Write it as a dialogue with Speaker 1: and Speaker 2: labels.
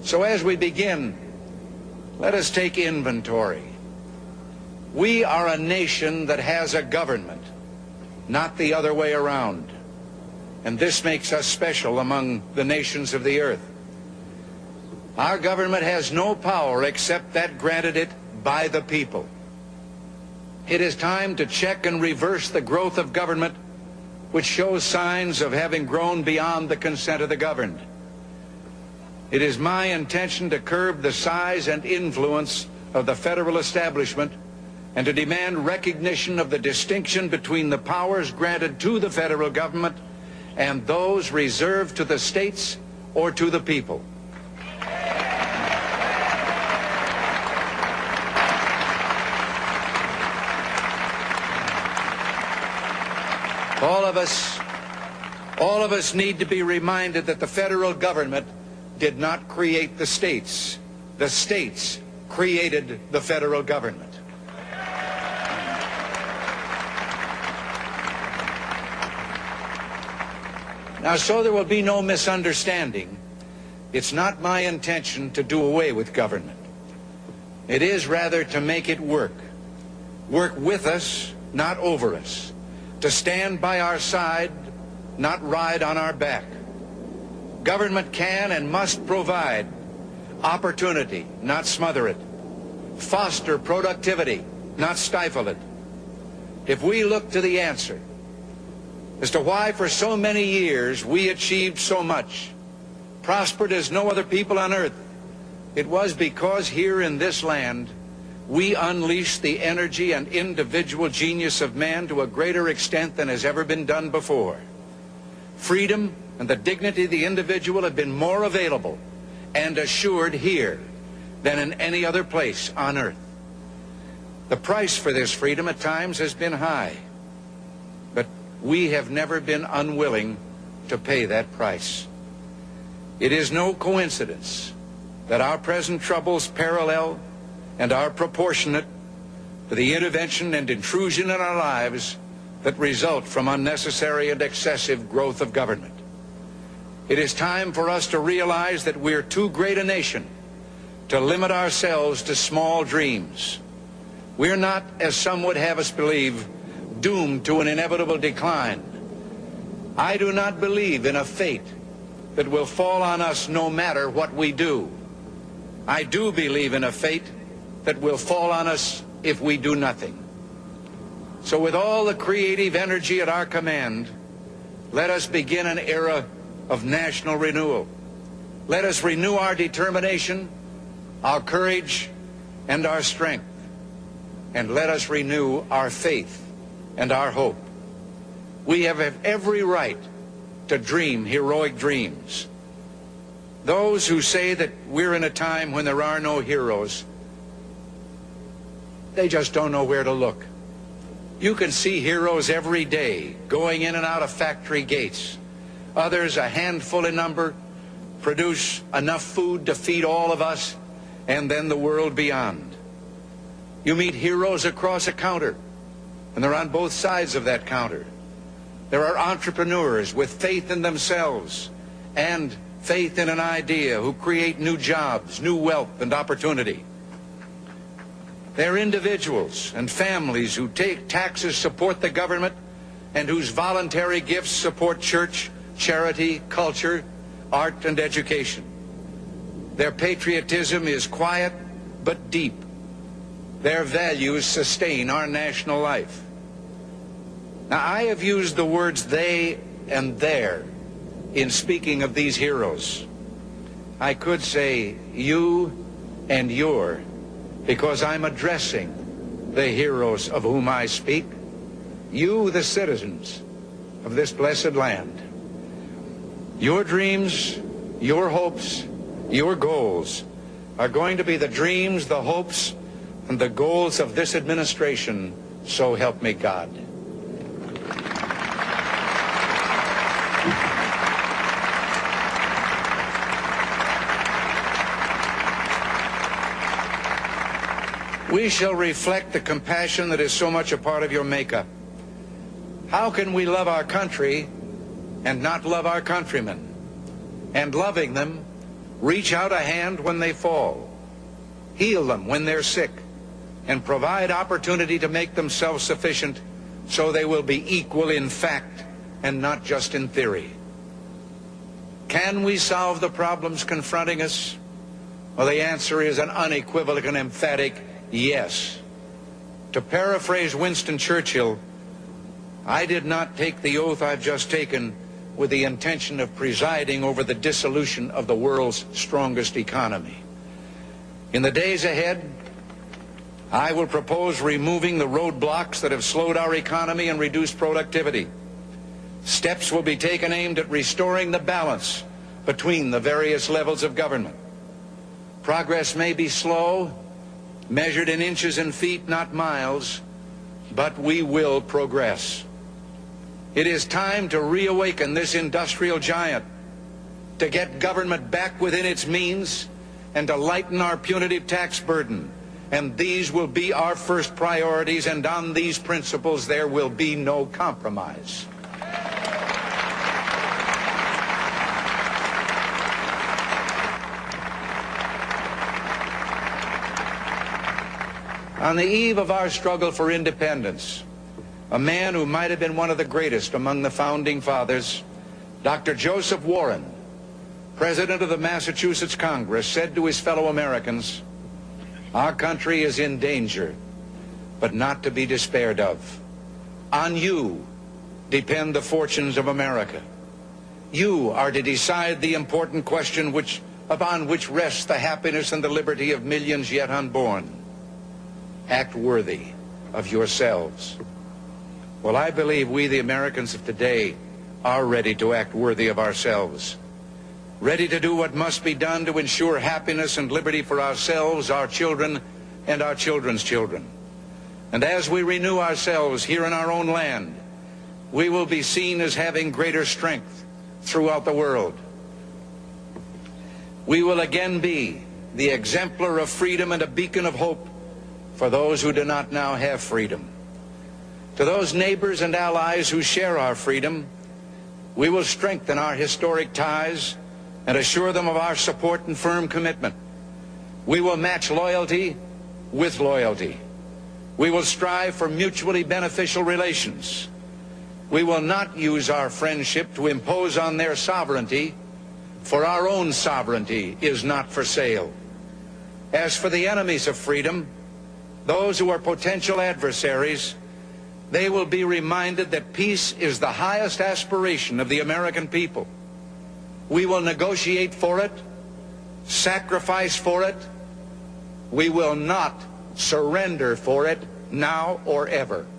Speaker 1: So as we begin, let us take inventory. We are a nation that has a government, not the other way around. And this makes us special among the nations of the earth. Our government has no power except that granted it by the people. It is time to check and reverse the growth of government, which shows signs of having grown beyond the consent of the governed. It is my intention to curb the size and influence of the federal establishment and to demand recognition of the distinction between the powers granted to the federal government and those reserved to the states or to the people. All of us need to be reminded that the federal government did not create the states. The states created the federal government. Now, so there will be no misunderstanding, it's not my intention to do away with government. It is rather to make it work with us, not over us, to stand by our side, not ride on our back. Government can and must provide opportunity, not smother it. Foster productivity, not stifle it. If we look to the answer as to why for so many years we achieved so much, prospered as no other people on earth, it was because here in this land we unleashed the energy and individual genius of man to a greater extent than has ever been done before. Freedom and the dignity of the individual have been more available and assured here than in any other place on earth. The price for this freedom at times has been high, but we have never been unwilling to pay that price. It is no coincidence that our present troubles parallel and are proportionate to the intervention and intrusion in our lives that result from unnecessary and excessive growth of government. It is time for us to realize that we're too great a nation to limit ourselves to small dreams. We're not, as some would have us believe, doomed to an inevitable decline. I do not believe in a fate that will fall on us no matter what we do. I do believe in a fate that will fall on us if we do nothing. So with all the creative energy at our command, let us begin an era of national renewal. Let us renew our determination, our courage, and our strength. And let us renew our faith and our hope. We have every right to dream heroic dreams. Those who say that we're in a time when there are no heroes, they just don't know where to look. You can see heroes every day going in and out of factory gates. Others, a handful in number, produce enough food to feed all of us and then the world beyond. You meet heroes across a counter, and they're on both sides of that counter. There are entrepreneurs with faith in themselves and faith in an idea who create new jobs, new wealth, and opportunity. They're individuals and families who take taxes support the government and whose voluntary gifts support church, charity, culture, art, and education. Their patriotism is quiet but deep. Their values sustain our national life. Now, I have used the words they and their in speaking of these heroes. I could say you and your, because I'm addressing the heroes of whom I speak, you, the citizens of this blessed land. Your dreams, your hopes, your goals are going to be the dreams, the hopes, and the goals of this administration, so help me God. We shall reflect the compassion that is so much a part of your makeup. How can we love our country and not love our countrymen? And loving them, reach out a hand when they fall, heal them when they're sick, and provide opportunity to make them self-sufficient so they will be equal in fact and not just in theory. Can we solve the problems confronting us? Well, the answer is an unequivocal and emphatic yes. To paraphrase Winston Churchill, I did not take the oath I've just taken with the intention of presiding over the dissolution of the world's strongest economy. In the days ahead, I will propose removing the roadblocks that have slowed our economy and reduced productivity. Steps will be taken aimed at restoring the balance between the various levels of government. Progress may be slow, measured in inches and feet, not miles, but we will progress. It is time to reawaken this industrial giant, to get government back within its means, and to lighten our punitive tax burden. And these will be our first priorities, and on these principles there will be no compromise. On the eve of our struggle for independence, a man who might have been one of the greatest among the founding fathers, Dr. Joseph Warren, President of the Massachusetts Congress, said to his fellow Americans, "Our country is in danger, but not to be despaired of. On you depend the fortunes of America. You are to decide the important question upon which rests the happiness and the liberty of millions yet unborn. Act worthy of yourselves." Well, I believe we, the Americans of today, are ready to act worthy of ourselves, ready to do what must be done to ensure happiness and liberty for ourselves, our children, and our children's children. And as we renew ourselves here in our own land, we will be seen as having greater strength throughout the world. We will again be the exemplar of freedom and a beacon of hope for those who do not now have freedom. To those neighbors and allies who share our freedom, we will strengthen our historic ties and assure them of our support and firm commitment. We will match loyalty with loyalty. We will strive for mutually beneficial relations. We will not use our friendship to impose on their sovereignty, for our own sovereignty is not for sale. As for the enemies of freedom, those who are potential adversaries, they will be reminded that peace is the highest aspiration of the American people. We will negotiate for it, sacrifice for it. We will not surrender for it now or ever.